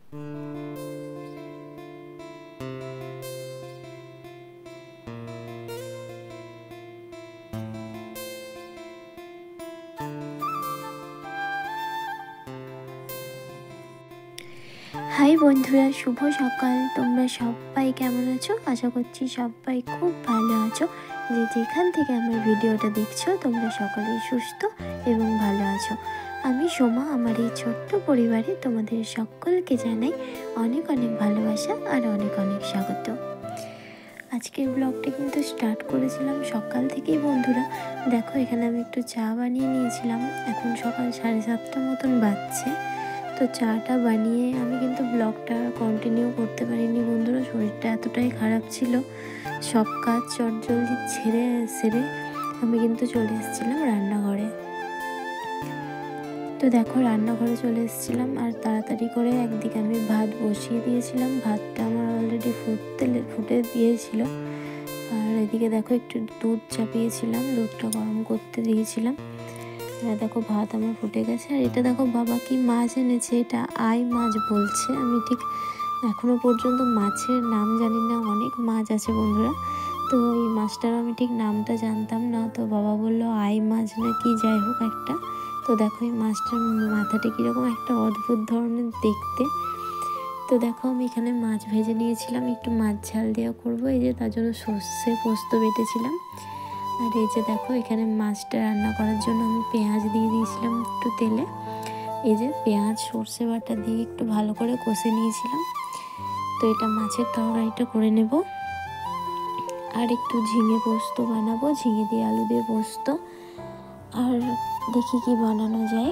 High বন্ধুরা, শুভ সকাল। তোমরা সবাই কেমন আছো? আশা করছি সবাই খুব ভালো আছো। যে যেখান থেকে আমার ভিডিওটা দেখছো তোমরা সকলেই সুস্থ এবং ভালো আছো। আমি সোমা, আমার এই ছোট্ট পরিবারে তোমাদের সকলকে জানাই অনেক অনেক ভালোবাসা আর অনেক অনেক স্বাগত। আজকের ব্লগটা কিন্তু স্টার্ট করেছিলাম সকাল থেকেই বন্ধুরা। দেখো, এখানে আমি একটু চা বানিয়ে নিয়েছিলাম। এখন সকাল 7:30 মতন বাজছে। তো চাটা বানিয়ে আমি কিন্তু ব্লগটা কন্টিনিউ করতে পারিনি বন্ধুরা, শরীরটা এতটাই খারাপ ছিল। সব কাজ চটজলদি সেরে আমি কিন্তু চলে এসেছিলাম রান্নাঘরে। তো দেখো, রান্নাঘরে চলে এসেছিলাম আর তাড়াতাড়ি করে একদিকে আমি ভাত বসিয়ে দিয়েছিলাম। ভাতটা আমার অলরেডি ফুটে দিয়েছিল। আর এদিকে দেখো, একটু দুধ চাপিয়েছিলাম, দুধটা গরম করতে দিয়েছিলাম। দেখো, ভাত আমার ফুটে গেছে। আর এটা দেখো, বাবা কি মাছ এনেছে, এটা আই মাছ বলছে। আমি ঠিক এখনো পর্যন্ত মাছের নাম জানি না, অনেক মাছ আছে বন্ধুরা। তো এই মাছটার আমি ঠিক নামটা জানতাম না। তো বাবা বললো আই মাছ না কি, যাই হোক একটা। তো দেখো, এই মাছটার মাথাটা কীরকম একটা অদ্ভুত ধরনের দেখতে। তো দেখো, আমি এখানে মাছ ভেজে নিয়েছিলাম, একটু মাছ ঝাল দেওয়া করবো। এই যে তার জন্য সর্ষে পোস্ত বেটেছিলাম। আর এই যে দেখো, এখানে মাছটা রান্না করার জন্য আমি পেঁয়াজ দিয়ে দিয়েছিলাম একটু তেলে। এই যে পেঁয়াজ সর্ষে বাটা দিয়ে একটু ভালো করে কষে নিয়েছিলাম। তো এটা মাছের তরকারিটা করে নেব। আর একটু ঝিঙে পোস্ত বানাবো, ঝিঙে দিয়ে আলু দিয়ে পোস্ত। আর দেখি কি বানানো যায়।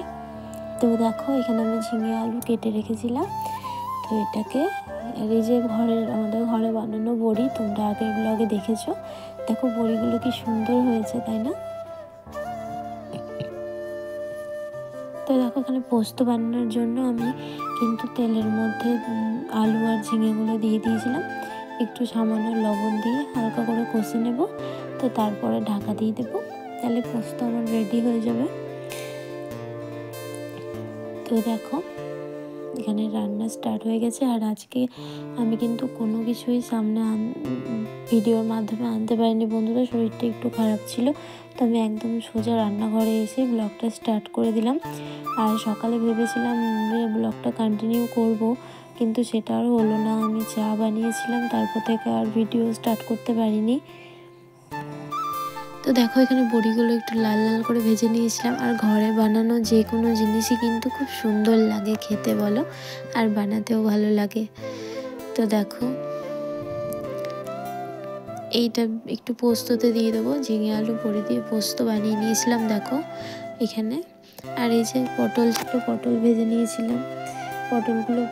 তো দেখো, এখানে আমি ঝিঙে আলু কেটে রেখেছিলাম। তো এটাকে, আর এই যে আমাদের ঘরে বানানো বড়ি, তোমরা আগের ব্লগে দেখেছো। দেখো বড়িগুলো কি সুন্দর হয়েছে, তাই না? তো দেখো, এখানে পোস্ত বানানোর জন্য আমি কিন্তু তেলের মধ্যে আলু আর ঝিঙেগুলো দিয়ে দিয়েছিলাম। একটু সামান্য লবণ দিয়ে হালকা করে কষে নেব। তো তারপরে ঢাকা দিয়ে দেবো, তাহলে পোস্ত আমার রেডি হয়ে যাবে। তো দেখো, এখানে রান্না স্টার্ট হয়ে গেছে। আর আজকে আমি কিন্তু কোনো কিছুই সামনে ভিডিওর মাধ্যমে আনতে পারিনি বন্ধুরা, শরীরটা একটু খারাপ ছিল। তো আমি একদম সোজা রান্নাঘরে এসে ব্লগটা স্টার্ট করে দিলাম। আর সকালে ভেবেছিলাম যে ব্লগটা কন্টিনিউ করব, কিন্তু সেটা আর হলো না। আমি চা বানিয়েছিলাম, তারপর থেকে আর ভিডিও স্টার্ট করতে পারিনি। তো দেখো, এখানে বড়িগুলো একটু লাল লাল করে ভেজে নিয়েছিলাম। আর ঘরে বানানো যে কোনো জিনিসই কিন্তু খুব সুন্দর লাগে খেতে, বলো, আর বানাতেও ভালো লাগে। তো দেখো, এইটা একটু পোস্ততে দিয়ে দেবো, ঝিঙে আলু বড়ি দিয়ে পোস্ত বানিয়ে নিয়েছিলাম দেখো এখানে। আর এই যে পটল ভেজে নিয়েছিলাম। পটলগুলো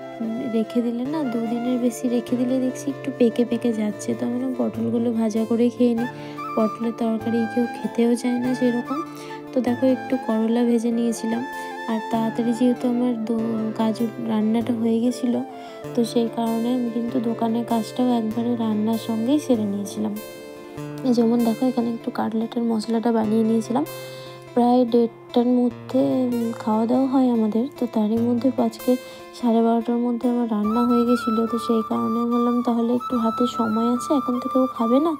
রেখে দিলে না, 2 দিনের বেশি রেখে দিলে দেখছি একটু পেকে পেকে যাচ্ছে। তো আমরা পটলগুলো ভাজা করে খেয়ে নিই। পটলের তরকারি কেউ খেতেও চায় না সেরকম। তো দেখো, একটু করলা ভেজে নিয়েছিলাম। আর তাড়াতাড়ি যেহেতু আমার রান্নাটা হয়ে গেছিলো, তো সেই কারণে আমি কিন্তু দোকানের কাজটাও একবারে রান্নার সঙ্গেই সেরে নিয়েছিলাম। যেমন দেখো, এখানে একটু কাটলেটের মশলাটা বানিয়ে নিয়েছিলাম। প্রায় 1:30টার মধ্যে খাওয়া দাওয়া হয় আমাদের। তো তারই মধ্যে আজকে 12:30টার মধ্যে আমার রান্না হয়ে গেছিলো। তো সেই কারণে বললাম তাহলে একটু হাতে সময় আছে, এখন তো কেউ খাবে না,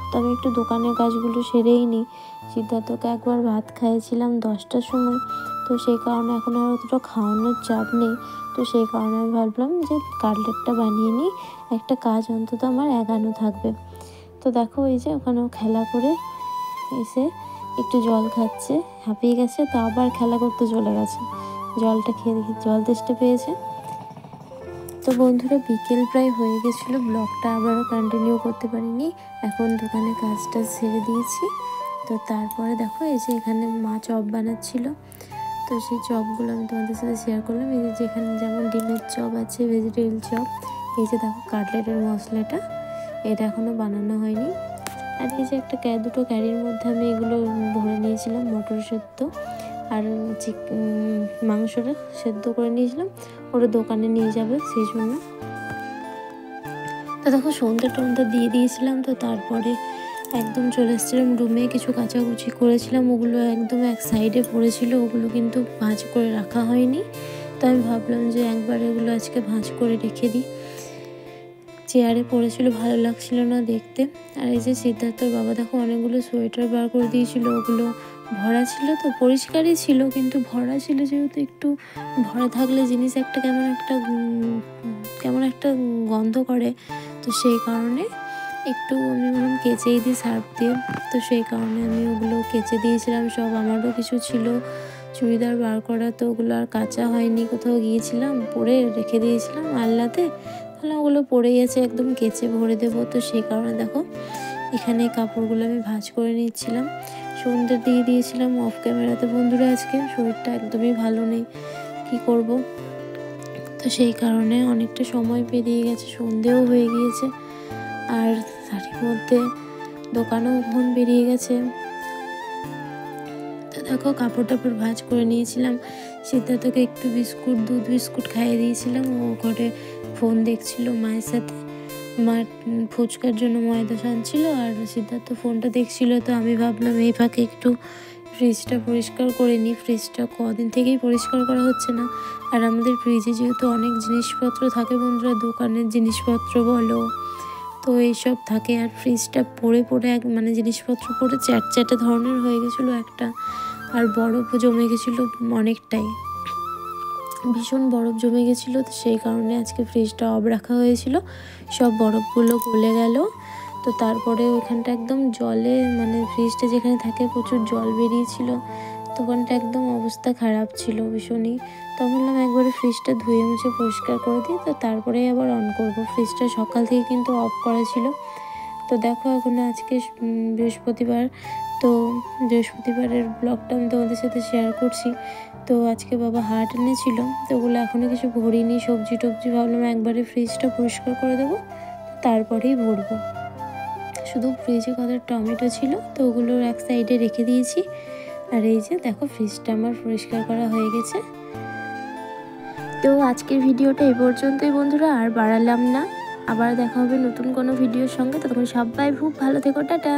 তো আমি একটু দোকানের কাজগুলো সেরেই নিই। সিদ্ধার্থকে একবার ভাত খাইয়েছিলাম 10টার সময়। তো সেই কারণে এখন আর অতটা খাওয়ানোর চাপ নেই। তো সেই কারণে আমি ভাবলাম যে কাটলেটটা বানিয়ে নিই, একটা কাজ অন্তত আমার এগানো থাকবে। তো দেখো, এই যে ওখানেও খেলা করে এসে একটু জল খাচ্ছে, হাঁপিয়ে গেছে। তো আবার খেলা করতে চলে গেছে, জলটা খেয়ে দেখি জল তেষ্টা পেয়েছে। তো বন্ধুরা, বিকেল প্রায় হয়ে গেছিলো, ব্লগটা আবারও কন্টিনিউ করতে পারিনি। এখন দোকানে কাজটা সেরে দিয়েছি। তো তারপরে দেখো, এই যে এখানে মা চপ বানাচ্ছিল। তো সেই চপগুলো আমি তোমাদের সাথে শেয়ার করলাম। এই যে যেখানে যেমন ডিমের চপ আছে, ভেজিটেবল চপ। এই যে দেখো, কাটলেটের মশলাটা, এটা এখনও বানানো হয়নি। আর এই যে দুটো ক্যারির মধ্যে আমি এগুলো ভরে নিয়েছিলাম, মটর সেদ্ধ আর মাংসটা সেদ্ধ করে নিয়েছিলাম, ওরা দোকানে নিয়ে যাবে সেই জন্য। তো দেখো, সন্ধ্যা দিয়ে দিয়েছিলাম। তো তারপরে একদম চলে এসেছিলাম রুমে, কিছু কাচাকুচি করেছিলাম, ওগুলো একদম এক সাইডে পড়েছিল, ওগুলো কিন্তু ভাঁজ করে রাখা হয়নি। তো তো আমি ভাবলাম যে একবার এগুলো আজকে ভাঁজ করে রেখে দিই। চেয়ারে পড়েছিল, ভালো লাগছিল না দেখতে। আর এই যে সিদ্ধার্থর বাবা দেখো অনেকগুলো সোয়েটার বার করে দিয়েছিল, ওগুলো ভরা ছিল, তো পরিষ্কারই ছিল কিন্তু ভরা ছিল যেহেতু, একটু ভরা থাকলে জিনিস একটা কেমন একটা গন্ধ করে, তো সেই কারণে একটু আমি বললাম কেচেই দিই সার্ফ দিয়ে। তো সেই কারণে আমি ওগুলো কেচে দিয়েছিলাম সব। আমারও কিছু ছিল চুড়িদার বার করা, তো ওগুলো আর কাচা হয়নি, কোথাও গিয়েছিলাম পরে রেখে দিয়েছিলাম আলনাতে, তাহলে ওগুলো পড়েই আছে, একদম কেচে ভরে দেবো। তো সেই কারণে দেখো এখানে কাপড়গুলো আমি ভাঁজ করে নিচ্ছিলাম। সন্ধ্যে দিয়ে দিয়েছিলাম অফ ক্যামেরাতে। বন্ধুরা আজকে শরীরটা একদমই ভালো নেই, কি করব, তো সেই কারণে অনেকটা সময় পেরিয়ে গেছে, সন্ধেও হয়ে গিয়েছে, আর তারই মধ্যে দোকানও কখন বেরিয়ে গেছে। তো দেখো কাপড় টাপড় ভাঁজ করে নিয়েছিলাম। সিদ্ধার্থকে একটু দুধ বিস্কুট খাইয়ে দিয়েছিলাম, ও ঘরে ফোন দেখছিল মায়ের সাথে। মা ফুচকার জন্য ময়দা সানছিল আর সিদ্ধার্থ ফোনটা দেখছিল। তো আমি ভাবলাম এই ফাঁকে একটু ফ্রিজটা পরিষ্কার করে নিই। ফ্রিজটা কদিন থেকেই পরিষ্কার করা হচ্ছে না, আর আমাদের ফ্রিজে যেহেতু অনেক জিনিসপত্র থাকে বন্ধুরা, দোকানের জিনিসপত্র বলো, তো এইসব থাকে। আর ফ্রিজটা পড়ে মানে জিনিসপত্র পড়ে চ্যাটচ্যাটে ধরনের হয়ে গেছিলো একটা, আর বরফ জমে গেছিলো অনেকটাই, ভীষণ বরফ জমে গেছিলো। তো সেই কারণে আজকে ফ্রিজটা অফ রাখা হয়েছিল, সব বরফগুলো গলে গেল। তো তারপরে ওইখানটা একদম জলে, মানে ফ্রিজটা যেখানে থাকে প্রচুর জল বেরিয়েছিল, দোকানটা একদম অবস্থা খারাপ ছিল ভীষণই। তো বললাম একবারে ফ্রিজটা ধুয়ে মুছে পরিষ্কার করে দিই, তো তারপরেই আবার অন করব। ফ্রিজটা সকাল থেকে কিন্তু অফ করা ছিল। তো দেখো এখন আজকে বৃহস্পতিবার, তো বৃহস্পতিবারের ব্লগটা আমি তোমাদের সাথে শেয়ার করছি। তো আজকে বাবা হাট এনেছিল, তো ওগুলো এখনও কিছু ভরিনি, সবজি টবজি ভাবলাম একবারে ফ্রিজটা পরিষ্কার করে দেবো, তারপরেই ভরবো। শুধু ফ্রিজে কত টমেটো ছিল, তো ওগুলোর এক সাইডে রেখে দিয়েছি। আর এই যে দেখো ফ্রিজটা আমার পরিষ্কার করা হয়ে গেছে। তো আজকের ভিডিওটা এই পর্যন্তই বন্ধুরা, আর বাড়ালাম না। আবার দেখা হবে নতুন কোনো ভিডিওর সঙ্গে, ততক্ষণ সবাই খুব ভালো থেকো, টাটা।